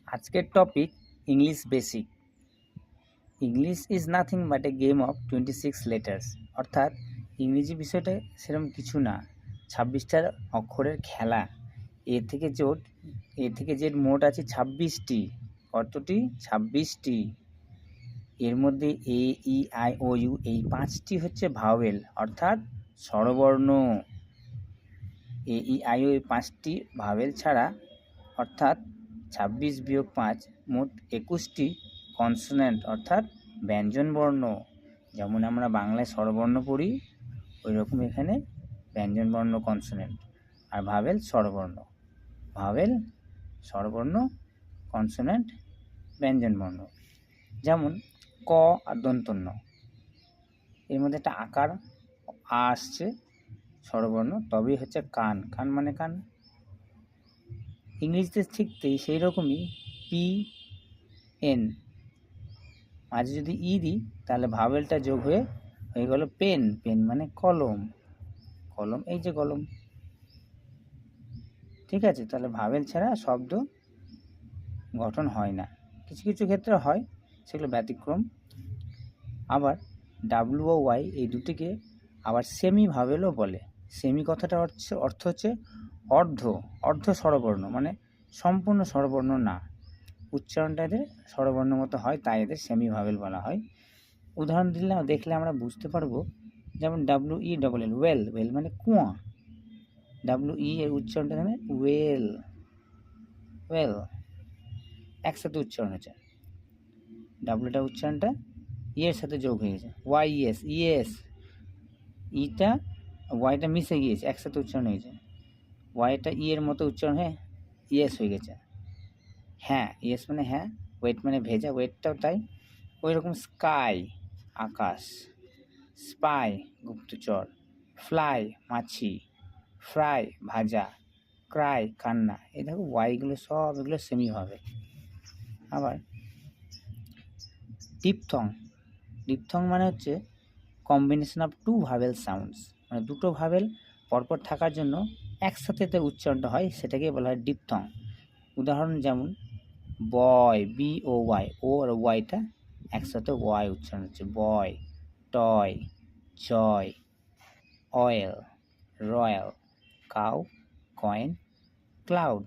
আজকের topic English basic. English is nothing but A game of 26 letters, অর্থাৎ ইংরেজি বিষয়টা সেরকম কিছু না, 26টা অক্ষরের খেলা। এ থেকে জেড মোট আছে 26টি। কতটি? 26টি। এর মধ্যে এ, ই, আই, ও, ইউ এই 5টি হচ্ছে ভাওয়েল, অর্থাৎ স্বরবর্ণ। এ, ই, আই, ও এই 5টি ভাওয়েল ছাড়া, অর্থাৎ 26 বিয়োগ 5 মোট 21টি কনসোনেন্ট, অর্থাৎ ব্যঞ্জনবর্ণ। যেমন আমরা বাংলায় স্বরবর্ণ পড়ি, ওই রকম এখানে ব্যঞ্জনবর্ণ কনসোনেন্ট, আর ভাওয়েল স্বরবর্ণ। ভাওয়েল স্বরবর্ণ, কনসোনেন্ট ব্যঞ্জনবর্ণ। যেমন ক আর দন্তন্য, এর মধ্যে একটা আকার আ আসছে স্বরবর্ণ, তবেই হচ্ছে কান। কান মানে কান। ইংরেজিতে শিখতেই সেই রকমই পি এন, মাঝে যদি ই দিই তাহলে ভাওয়েলটা যোগ হয়ে গেল পেন। পেন মানে কলম। কলম, এই যে কলম। ঠিক আছে, তাহলে ভাওয়েল ছাড়া শব্দ গঠন হয় না। কিছু কিছু ক্ষেত্রে হয়, সেগুলো ব্যতিক্রম। আবার ডাব্লু ও ওয়াই এই দুটিকে আবার সেমি ভাওয়েলও বলে। সেমি কথাটা অর্থ হচ্ছে অর্ধ স্বরবর্ণ, মানে সম্পূর্ণ স্বরবর্ণ না, উচ্চারণটা এদের স্বরবর্ণ মতো হয়, তাই এদের সেমি ভাওয়েল বলা হয়। উদাহরণ দেখলে আমরা বুঝতে পারবো। যেমন W E double L, well. Well মানে কুয়া। ডাব্লু ই এর উচ্চারণটা মানে ওয়েল। ওয়েল একসাথে উচ্চারণ হচ্ছে, ডাব্লুটা উচ্চারণটা ই এর সাথে যোগ হয়ে গেছে। ওয়াই এস, ইএস, ইটা ওয়াইটা মিশে গিয়েছে, একসাথে উচ্চারণ হয়েছে। ওয়াইটা ই এর মতো উচ্চারণ হয়ে ইএস হয়ে গেছে। হ্যাঁ, ইয়েস মানে হ্যাঁ। ওয়েট মানে ভেজা, ওয়েটটাও তাই। ওই রকম স্কাই আকাশ, স্পাই গুপ্তচর, ফ্লাই মাছি, ফ্রাই ভাজা, ক্রাই কান্না। এই দেখো ওয়াইগুলো সব এগুলো সেমি ভাবে। আবার ডিপথং, ডিপথং মানে হচ্ছে combination of two vowel sounds, মানে দুটো ভাওয়েল পরপর থাকার জন্য একসাথে যে উচ্চারণটা হয় সেটাকে বলা হয় ডিপথং। উদাহরণ যেমন বয়, বি ও ওয়াই, ও আর ওয়াইটা একসাথে ওয়াই উচ্চারণ হচ্ছে boy. Toy, joy, oil, royal, cow, coin, cloud.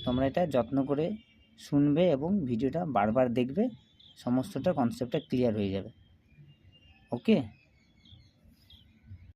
তোমরা এটা যত্ন করে শুনবে এবং ভিডিওটা বারবার দেখবে, সমস্তটা কনসেপ্টটা ক্লিয়ার হয়ে যাবে। ওকে।